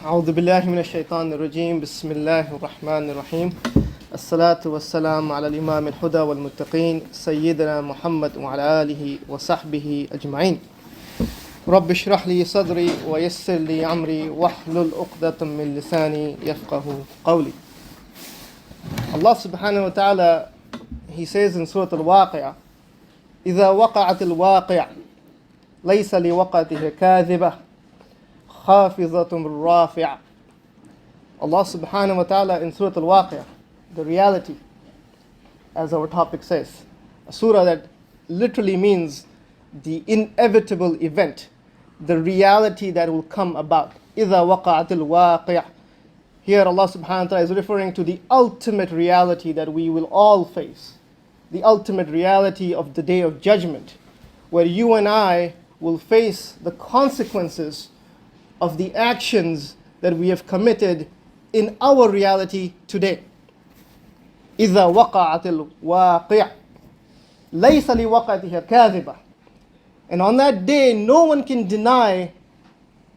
أعوذ بالله من الشيطان الرجيم بسم الله الرحمن الرحيم الصلاة والسلام على الإمام الهدى والمتقين سيدنا محمد وعلى آله وصحبه أجمعين رب اشرح لي صدري ويسر لي أمري واحلل عقدة من لساني يفقه قولي. Allah subhanahu wa ta'ala, He says in Surah Al-Waqi'ah, إذا وقعت الواقع ليس لوقعتها كاذبة خافضة رافعة. Allah subhanahu wa ta'ala in Surah Al-Waqi'ah, the reality, as our topic says, a surah that literally means the inevitable event, the reality that will come about. إذا وقعت الواقع. Here Allah subhanahu wa ta'ala is referring to the ultimate reality that we will all face, the ultimate reality of the day of judgment, where you and I will face the consequences of the actions that we have committed in our reality today. إذا وقعت الواقع ليس لوقعتها كاذبة. And on that day, no one can deny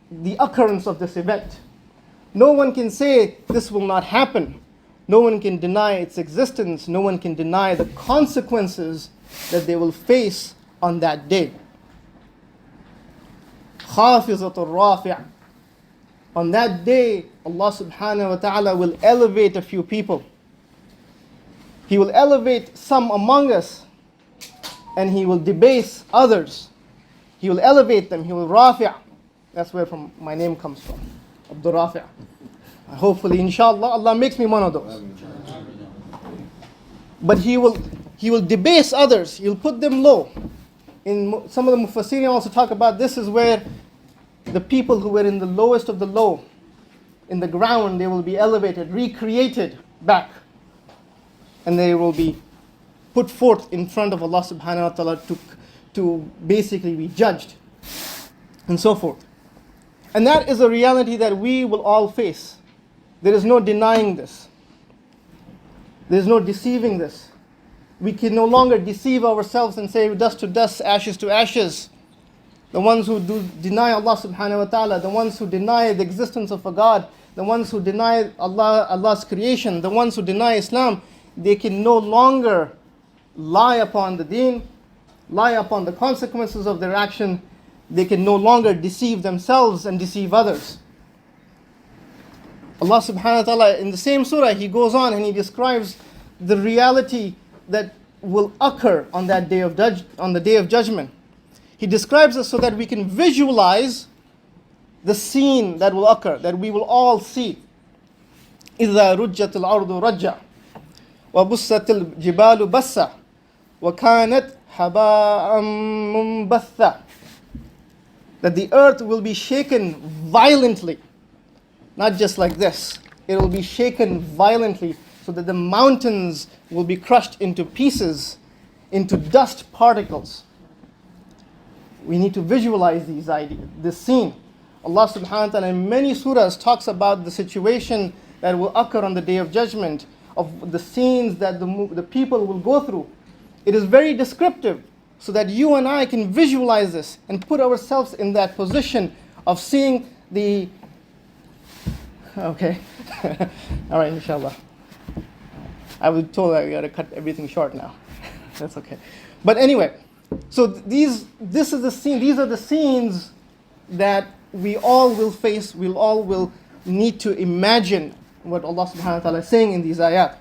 the occurrence of this event. No one can say this will not happen. No one can deny its existence. No one can deny the consequences that they will face on that day. خافضة رافعة. On that day, Allah subhanahu wa ta'ala will elevate a few people. He will elevate some among us, and He will debase others. He will elevate them. He will rafi'. That's where from my name comes from, Abdur-Rafay. Hopefully, inshallah, Allah makes me one of those. But He will debase others. He will put them low. In some of the Mufassirin also talk about this is where the people who were in the lowest of the low, in the ground, they will be elevated, recreated back. And they will be put forth in front of Allah subhanahu wa ta'ala to basically be judged. And so forth. And that is a reality that we will all face. There is no denying this. There is no deceiving this. We can no longer deceive ourselves and say dust to dust, ashes to ashes. The ones who do deny Allah subhanahu wa ta'ala, the ones who deny the existence of a God, the ones who deny Allah's creation, the ones who deny Islam, they can no longer lie upon the deen, lie upon the consequences of their action. They can no longer deceive themselves and deceive others. Allah subhanahu wa ta'ala in the same surah, He goes on and He describes the reality that will occur on that day of on the day of judgment. He describes it so that we can visualize the scene that will occur, that we will all see. إِذَا رُجَّتِ الْأَرْضُ رَجَّةً وَبُسَّتِ الْجِبَالُ بَسًّا وَكَانَتْ هَبَاءً مُنبَثًّا. That the earth will be shaken violently. Not just like this. It will be shaken violently so that the mountains will be crushed into pieces, into dust particles. We need to visualize these ideas, this scene. Allah subhanahu wa ta'ala in many surahs talks about the situation that will occur on the day of judgment, of the scenes that the people will go through. It is very descriptive so that you and I can visualize this and put ourselves in that position of seeing the... Okay. All right, inshallah. I was told I got to cut everything short now. That's okay. But anyway, so this is the scene. These are the scenes that we all will face. We all will need to imagine what Allah subhanahu wa ta'ala is saying in these ayat.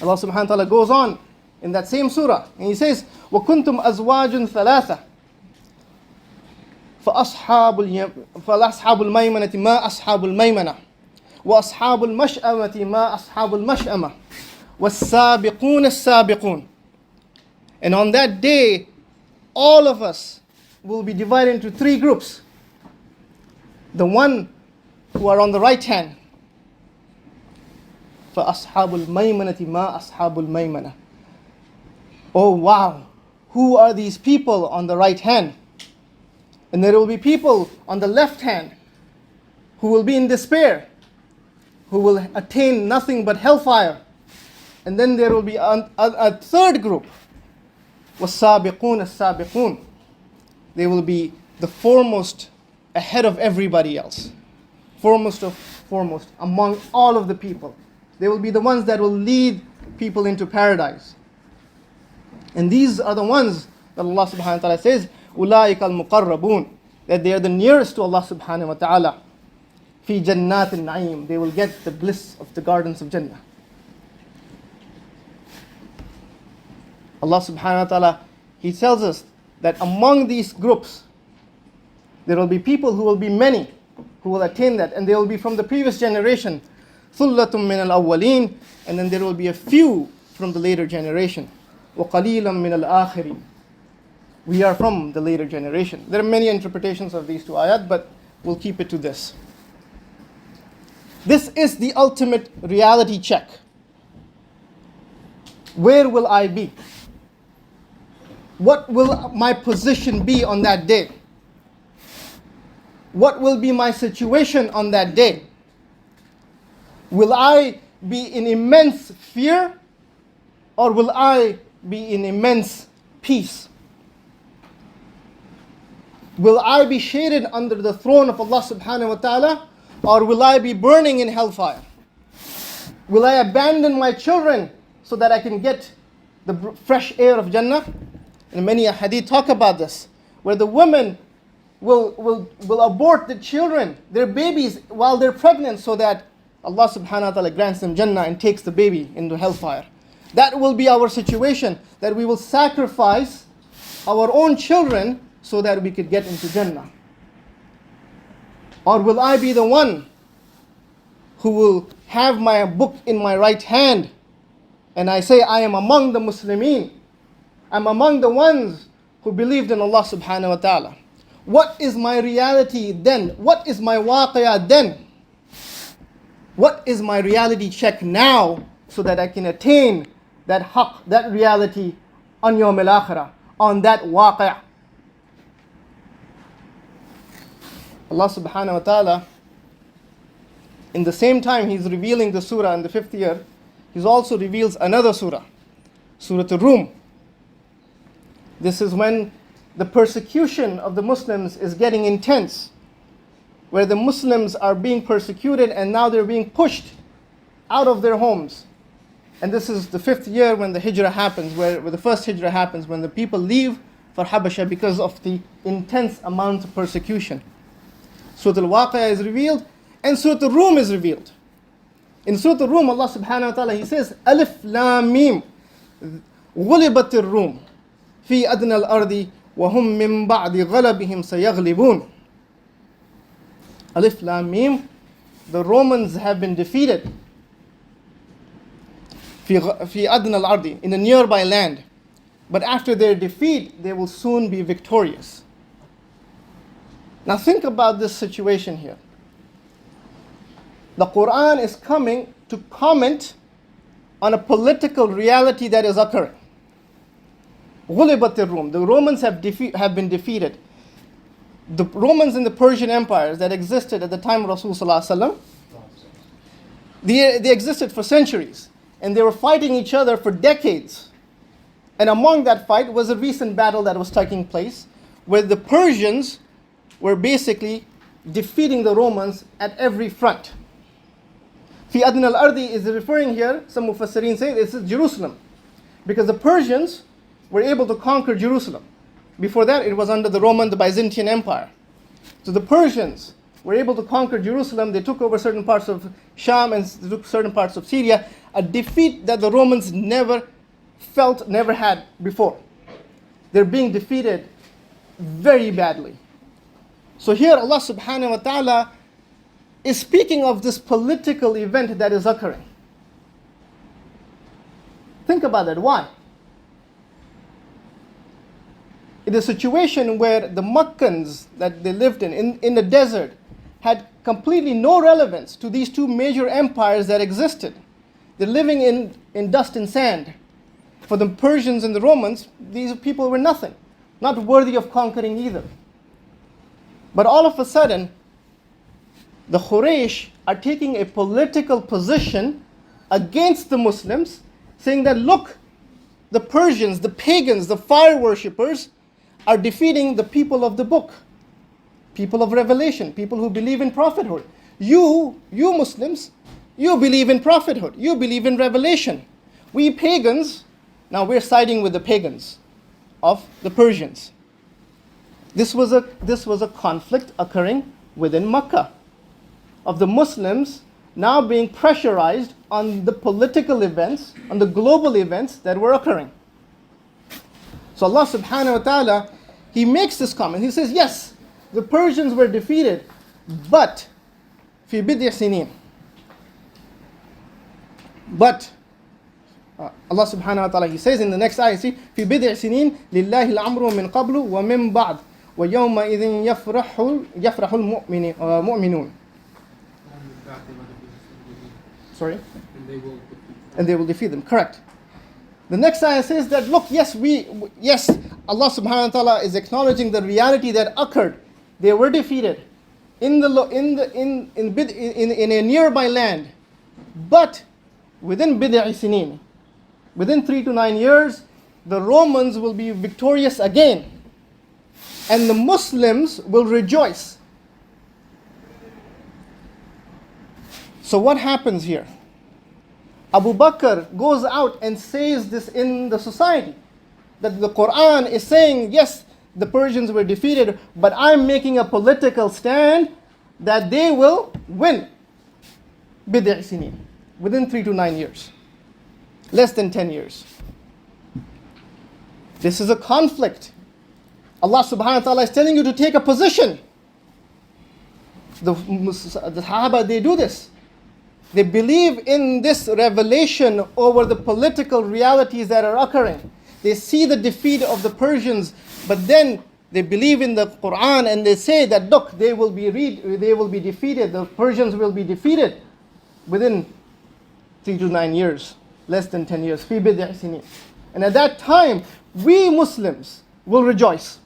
Allah subhanahu wa ta'ala goes on in that same surah and He says, وَكُنْتُمْ أَزْوَاجٌ ثَلَاثَةً فَأَصْحَابُ الْمَيْمَنَةِ مَا أَصْحَابُ الْمَيْمَنَةِ وَأَصْحَابُ الْمَشْأَمَةِ مَا أَصْحَابُ الْمَشْأَمَةِ وَالسَّابِقُونَ السَّابِقُونَ. And on that day, all of us will be divided into three groups. The one who are on the right hand. فَأَصْحَابُ الْمَيْمَنَةِ مَا أَصْحَابُ الْمَيْمَنَةِ. Oh wow, who are these people on the right hand? And there will be people on the left hand who will be in despair, who will attain nothing but hellfire. And then there will be a third group. وَالسَّابِقُونَ السَّابِقُونَ. They will be the foremost ahead of everybody else. foremost among all of the people. They will be the ones that will lead people into paradise. And these are the ones that Allah subhanahu wa ta'ala says, أُولَٰئِكَ الْمُقَرَّبُونَ, that they are the nearest to Allah subhanahu wa ta'ala. فِي جَنَّاتِ النَّعِيمِ, they will get the bliss of the gardens of Jannah. Allah subhanahu wa ta'ala, He tells us that among these groups, there will be people who will be many, who will attain that, and they will be from the previous generation. ثُلَّةٌ مِّنَ الْأَوَّلِينَ, and then there will be a few from the later generation. وَقَلِيلًا مِّنَ الْآخِرِينَ, we are from the later generation. There are many interpretations of these two ayat, but we'll keep it to this. This is the ultimate reality check. Where will I be? What will my position be on that day? What will be my situation on that day? Will I be in immense fear, or will I be in immense peace? Will I be shaded under the throne of Allah subhanahu wa ta'ala, or will I be burning in hellfire? Will I abandon my children so that I can get the fresh air of Jannah? And many hadith talk about this, where the women will abort the children, their babies, while they're pregnant, so that Allah subhanahu wa ta'ala grants them Jannah and takes the baby into hellfire. That will be our situation, that we will sacrifice our own children so that we could get into Jannah. Or will I be the one who will have my book in my right hand and I say, I am among the Muslimin, I'm among the ones who believed in Allah subhanahu wa ta'ala? What is my reality then? What is my waqiyah then? What is my reality check now, so that I can attain that haqq, that reality on Yawm al-Akhirah, on that waqiyah? Allah subhanahu wa ta'ala, in the same time He's revealing the surah in the 5th year, He also reveals another surah, Surah Ar-Rum. This is when the persecution of the Muslims is getting intense, where the Muslims are being persecuted and now they're being pushed out of their homes. And this is the 5th year when the hijrah happens, where the first hijrah happens, when the people leave for Habasha because of the intense amount of persecution. Surah Al-Waqi'ah is revealed, and Surah Ar-Rum is revealed. In Surah Ar-Rum, Allah subhanahu wa ta'ala, He says, Alif Lam Mim, غُلِبَتِ الرُّومُ فِي أَدْنَى الْأَرْضِ وَهُمْ مِنْ بَعْدِ غَلَبِهِمْ سَيَغْلِبُونَ. Alif Lam Mim, the Romans have been defeated. فِي أَدْنَى الْأَرْضِ, in a nearby land. But after their defeat, they will soon be victorious. Now think about this situation here. The Quran is coming to comment on a political reality that is occurring. غُلِبَتِ الرُّومُ, the Romans have been defeated. The Romans and the Persian empires that existed at the time of Rasulullah, they existed for centuries, and they were fighting each other for decades. And among that fight was a recent battle that was taking place, where the Persians were basically defeating the Romans at every front. Fi Adna al-Ardi is referring here, some Mufassirin say this is Jerusalem, because the Persians were able to conquer Jerusalem. Before that, it was under the Byzantine Empire. So the Persians were able to conquer Jerusalem. They took over certain parts of Sham and they took certain parts of Syria, a defeat that the Romans never had before. They're being defeated very badly. So here Allah subhanahu wa ta'ala is speaking of this political event that is occurring. Think about that. Why? In a situation where the Makkans that they lived in the desert had completely no relevance to these two major empires that existed. They're living in dust and sand. For the Persians and the Romans, these people were nothing, not worthy of conquering either. But all of a sudden, the Quraysh are taking a political position against the Muslims, saying that look, the Persians, the pagans, the fire worshippers are defeating the people of the book, people of revelation, people who believe in prophethood. you Muslims, you believe in prophethood, you believe in revelation. We pagans, now we're siding with the pagans of the Persians. This was a conflict occurring within Mecca, of the Muslims now being pressurized on the political events, on the global events that were occurring. So Allah subhanahu wa ta'ala, He makes this comment. He says, yes, the Persians were defeated, but fi bid'i sinin. But Allah subhanahu wa ta'ala, He says in the next ayah, see, fi bid'i sinin lillahi al-amru min qablu wa min ba'd wa yawma idhin yafrahul mu'minun. Sorry? And they will defeat them. Correct. The next ayah says that, look, yes, Allah subhanahu wa ta'ala is acknowledging the reality that occurred. They were defeated in a nearby land. But within bid'i sinin, within 3 to 9 years, the Romans will be victorious again. And the Muslims will rejoice. So what happens here? Abu Bakr goes out and says this in the society, that the Quran is saying, yes, the Persians were defeated, but I'm making a political stand that they will win bid'i sinin, within 3 to 9 years, less than 10 years. This is a conflict. Allah subhanahu wa ta'ala is telling you to take a position. The Sahaba, they do this. They believe in this revelation over the political realities that are occurring. They see the defeat of the Persians, but then they believe in the Quran and they say that, look, they will be defeated, the Persians will be defeated within 3 to 9 years, less than 10 years. Fi bid'i sinin. And at that time, we Muslims will rejoice.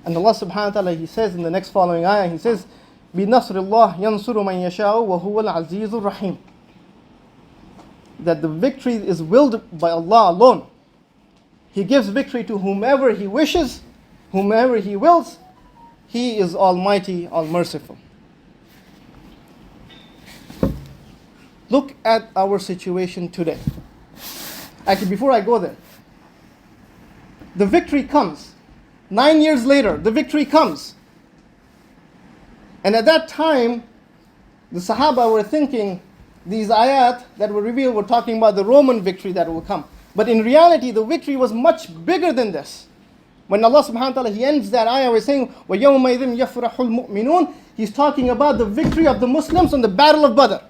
And Allah subhanahu wa ta'ala, He says in the next following ayah, He says, بِنَصْرِ اللَّهِ يَنْصُرُ مَنْ يَشَاءُ وَهُوَ الْعَزِيزُ الرَّحِيمُ. That the victory is willed by Allah alone. He gives victory to whomever He wishes, whomever He wills. He is Almighty, All-Merciful. Look at our situation today. Actually, before I go there, the victory comes. 9 years later, the victory comes. And at that time, the Sahaba were thinking, these ayat that were revealed were talking about the Roman victory that will come. But in reality, the victory was much bigger than this. When Allah subhanahu wa ta'ala, He ends that ayah, we're saying, وَيَوْمَ إِذٍ يَفْرَحُ الْمُؤْمِنُونَ. He's talking about the victory of the Muslims on the Battle of Badr.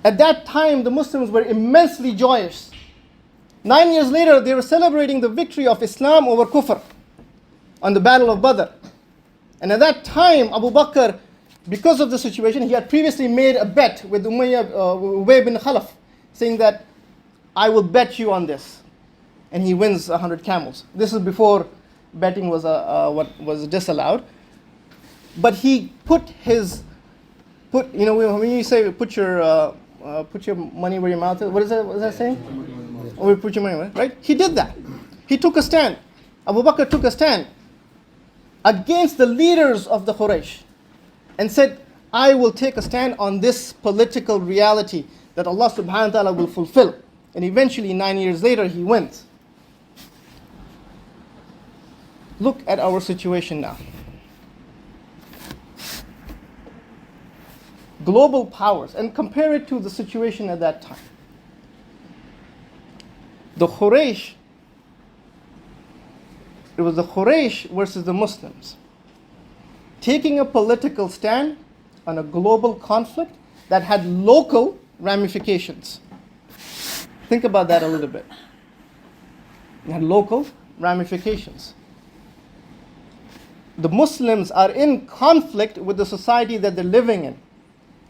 At that time, the Muslims were immensely joyous. 9 years later, they were celebrating the victory of Islam over Kufr on the Battle of Badr. And at that time, Abu Bakr, because of the situation, he had previously made a bet with Ubay bin Khalaf, saying that, I will bet you on this. And he wins 100 camels. This is before betting was what was disallowed. But he when you say put your money where your mouth is, what is that saying? Or put your money where, right? He did that. He took a stand. Abu Bakr took a stand against the leaders of the Quraysh and said, I will take a stand on this political reality that Allah subhanahu wa ta'ala will fulfill. And eventually, 9 years later, he wins. Look at our situation now. Global powers, and compare it to the situation at that time. The Quraysh, it was the Quraysh versus the Muslims, taking a political stand on a global conflict that had local ramifications. Think about that a little bit. It had local ramifications. The Muslims are in conflict with the society that they're living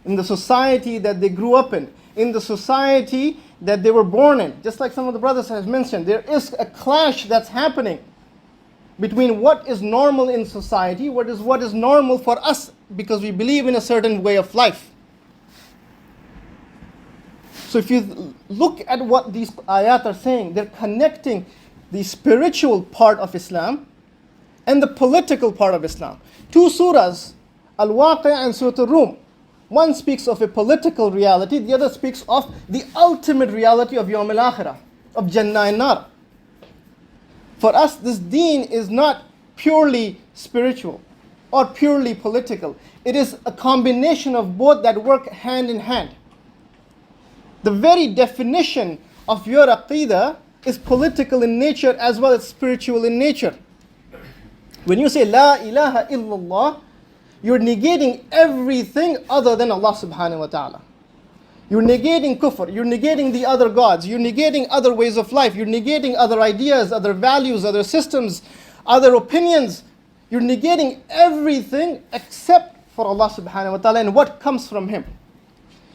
in the society that they grew up in the society that they were born in. Just like some of the brothers have mentioned, there is a clash that's happening between what is normal in society, what is normal for us, because we believe in a certain way of life. So if you look at what these ayat are saying, they're connecting the spiritual part of Islam and the political part of Islam. Two surahs, Al-Waqi' and Surah Al-Rum. One speaks of a political reality, the other speaks of the ultimate reality of Yawm al-Akhirah, of Jannah and Nar. For us, this deen is not purely spiritual or purely political. It is a combination of both that work hand in hand. The very definition of your aqidah is political in nature as well as spiritual in nature. When you say La ilaha illallah, you're negating everything other than Allah subhanahu wa ta'ala. You're negating kufr, you're negating the other gods, you're negating other ways of life, you're negating other ideas, other values, other systems, other opinions. You're negating everything except for Allah subhanahu wa ta'ala and what comes from Him.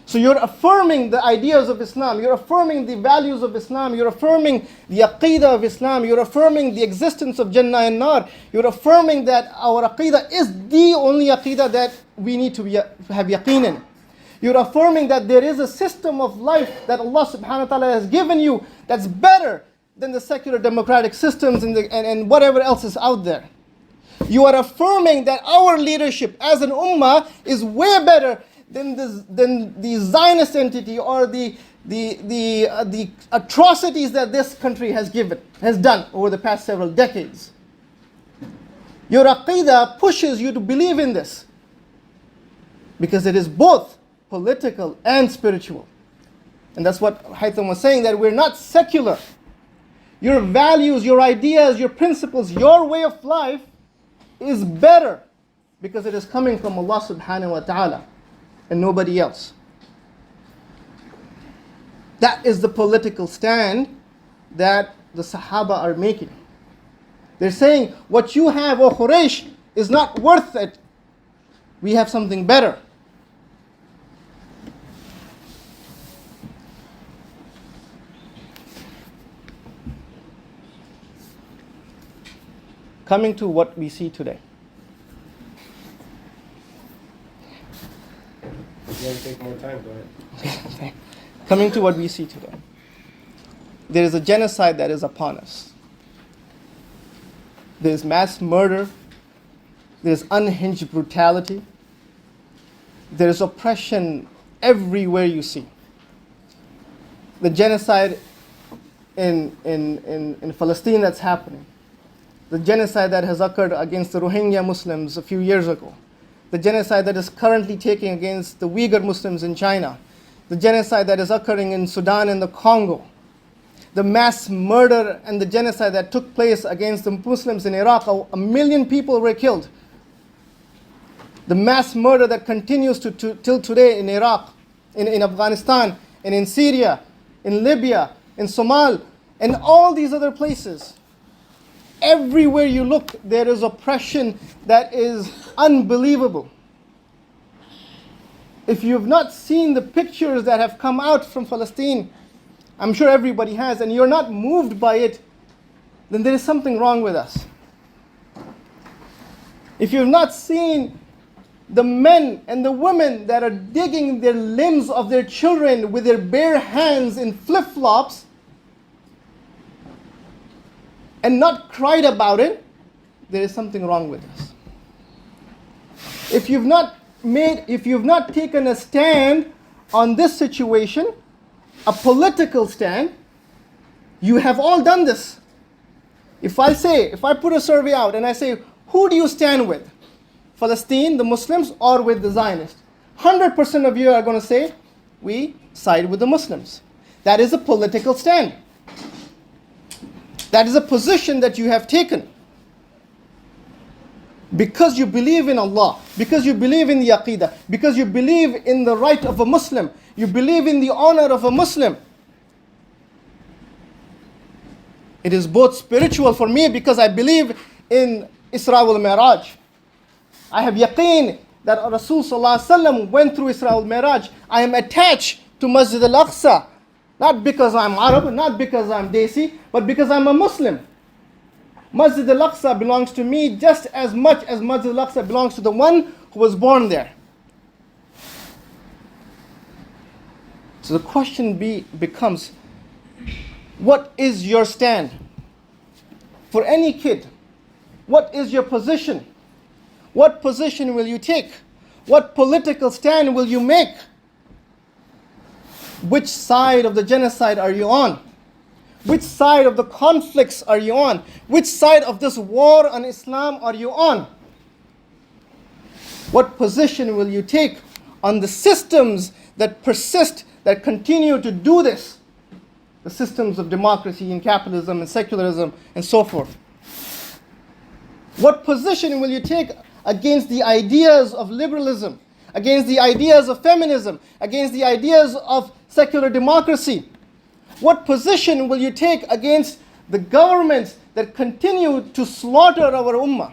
So you're affirming the ideas of Islam, you're affirming the values of Islam, you're affirming the aqidah of Islam, you're affirming the existence of Jannah and Nar, you're affirming that our aqidah is the only aqidah that we need to have yaqeen in. You're affirming that there is a system of life that Allah subhanahu wa ta'ala has given you that's better than the secular democratic systems and whatever else is out there. You are affirming that our leadership as an ummah is way better than the Zionist entity or the atrocities that this country has done over the past several decades. Your aqidah pushes you to believe in this because it is both political and spiritual. And that's what Haytham was saying, that we're not secular. Your values, your ideas, your principles, your way of life is better because it is coming from Allah subhanahu wa ta'ala and nobody else. That is the political stand that the Sahaba are making. They're saying, what you have, O Quraysh, is not worth it. We have something better. Coming to what we see today. If you want to take more time, go ahead. Coming to what we see today. There is a genocide that is upon us. There is mass murder. There is unhinged brutality. There is oppression everywhere you see. The genocide in Palestine that's happening. The genocide that has occurred against the Rohingya Muslims a few years ago. The genocide that is currently taking against the Uyghur Muslims in China. The genocide that is occurring in Sudan and the Congo. The mass murder and the genocide that took place against the Muslims in Iraq. 1 million people were killed. The mass murder that continues till today in Iraq, in Afghanistan, and in Syria, in Libya, in Somalia, and all these other places. Everywhere you look, there is oppression that is unbelievable. If you've not seen the pictures that have come out from Palestine, I'm sure everybody has, and you're not moved by it, then there is something wrong with us. If you've not seen the men and the women that are digging their limbs of their children with their bare hands in flip-flops, and not cried about it, there is something wrong with us. If you've not taken a stand on this situation, a political stand, you have all done this. If I put a survey out and I say, who do you stand with? Palestine, the Muslims, or with the Zionists? 100% of you are going to say, we side with the Muslims. That is a political stand. That is a position that you have taken. Because you believe in Allah, because you believe in the Aqidah, because you believe in the right of a Muslim, you believe in the honor of a Muslim. It is both spiritual for me because I believe in Isra wal Mi'raj. I have yaqeen that Rasul Sallallahu Alaihi Wasallam went through Isra wal Mi'raj. I am attached to Masjid al-Aqsa. Not because I'm Arab, not because I'm Desi, but because I'm a Muslim. Masjid al-Aqsa belongs to me just as much as Masjid al-Aqsa belongs to the one who was born there. So the question becomes, what is your stand? For any kid, What is your position? What position will you take? What political stand will you make? Which side of the genocide are you on? Which side of the conflicts are you on? Which side of this war on Islam are you on? What position will you take on the systems that persist, that continue to do this? The systems of democracy and capitalism and secularism and so forth. What position will you take against the ideas of liberalism, against the ideas of feminism, against the ideas of secular democracy? What position will you take against the governments that continue to slaughter our ummah?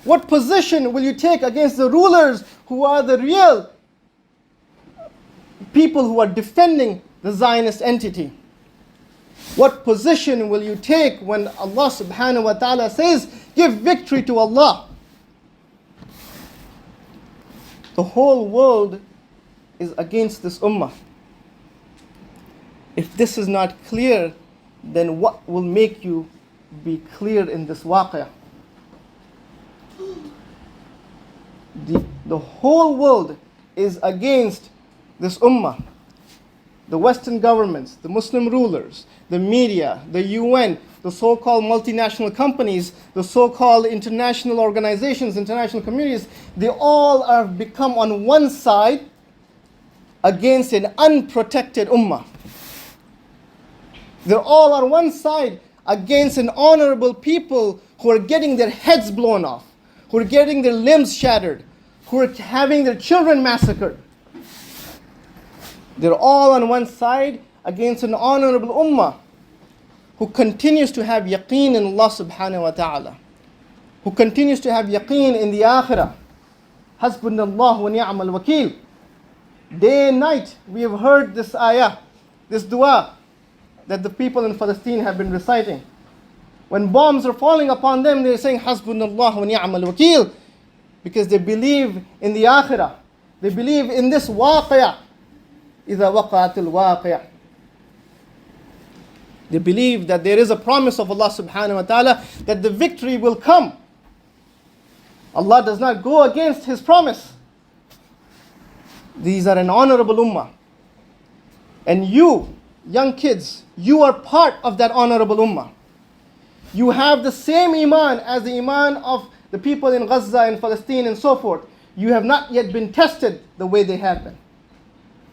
What position will you take against the rulers who are the real people who are defending the Zionist entity? What position will you take when Allah subhanahu wa ta'ala says, give victory to Allah? The whole world is against this ummah. If this is not clear, then what will make you be clear in this waqiyah? The whole world is against this ummah. The Western governments, the Muslim rulers, the media, the UN, the so-called multinational companies, the so-called international organizations, international communities, they all have become on one side against an unprotected ummah. They're all on one side against an honorable people who are getting their heads blown off, who are getting their limbs shattered, who are having their children massacred. They're all on one side against an honorable ummah who continues to have yaqeen in Allah subhanahu wa ta'ala, who continues to have yaqeen in the akhirah. Hasbunallah wa ni'mal wakeel. Day and night we have heard this ayah, this dua that the people in Palestine have been reciting. When bombs are falling upon them, they're saying Hasbunallah wa ni'mal wakeel, because they believe in the akhirah. They believe in this waqiyah. إِذَا وَقَعَتِ الْوَاقِعَةِ. They believe that there is a promise of Allah subhanahu wa ta'ala that the victory will come. Allah does not go against His promise. These are an honorable ummah. And you, young kids, you are part of that honorable ummah. You have the same iman as the iman of the people in Gaza and Palestine and so forth. You have not yet been tested the way they have been.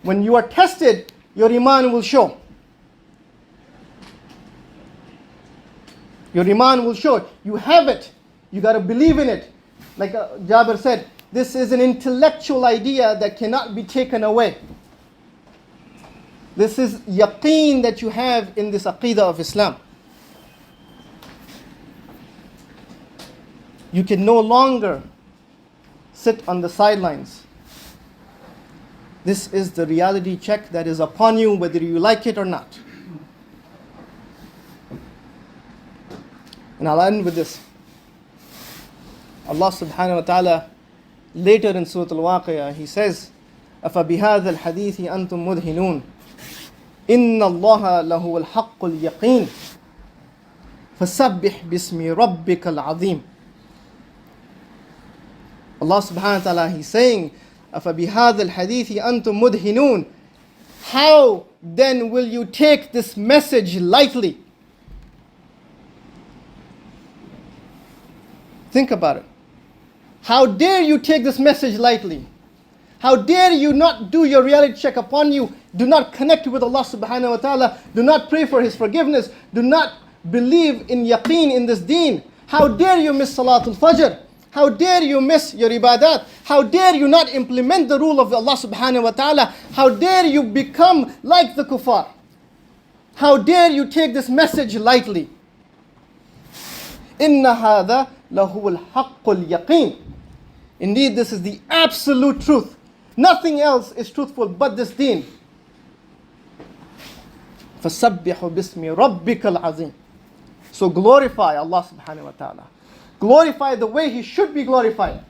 When you are tested, your iman will show. Your iman will show. You have it. You got to believe in it. Like Jabir said, this is an intellectual idea that cannot be taken away. This is yaqeen that you have in this aqeedah of Islam. You can no longer sit on the sidelines. This is the reality check that is upon you, whether you like it or not. And I'll end with this. Allah subhanahu wa ta'ala, later in Surah Al-Waqiyah, He says, أَفَبِهَذَا الْحَدِيثِ أَنْتُمْ مُدْهِنُونَ إِنَّ اللَّهَ لَهُوَ الْحَقُّ الْيَقِينُ فَسَبِّحْ بِاسْمِ رَبِّكَ الْعَظِيمِ. Allah subhanahu wa ta'ala, He's saying, أَفَبِهَذَا الْحَدِيثِ أَنْتُمْ مُدْهِنُونَ. How then will you take this message lightly? Think about it. How dare you take this message lightly? How dare you not do your reality check upon you? Do not connect with Allah subhanahu wa ta'ala. Do not pray for His forgiveness. Do not believe in yaqeen in this deen. How dare you miss Salatul Fajr? How dare you miss your ibadat? How dare you not implement the rule of Allah subhanahu wa ta'ala? How dare you become like the kuffar? How dare you take this message lightly? Inna hadha lahu al-haqqul yaqeen. Indeed, this is the absolute truth. Nothing else is truthful but this deen. فَسَبِّحُ بِاسْمِ رَبِّكَ الْعَظِيمِ. So glorify Allah subhanahu wa ta'ala. Glorify the way He should be glorified.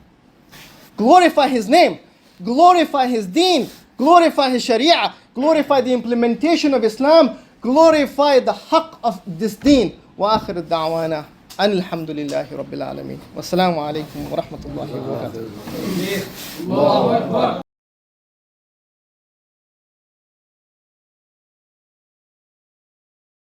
Glorify His name. Glorify His deen. Glorify His sharia. Glorify the implementation of Islam. Glorify the haqq of this deen. Wa akhir ad-da'wana Alhamdulillahi Rabbil Alameen. Wassalamu alaikum wa rahmatullahi wa barakatuh. Allahu Akbar.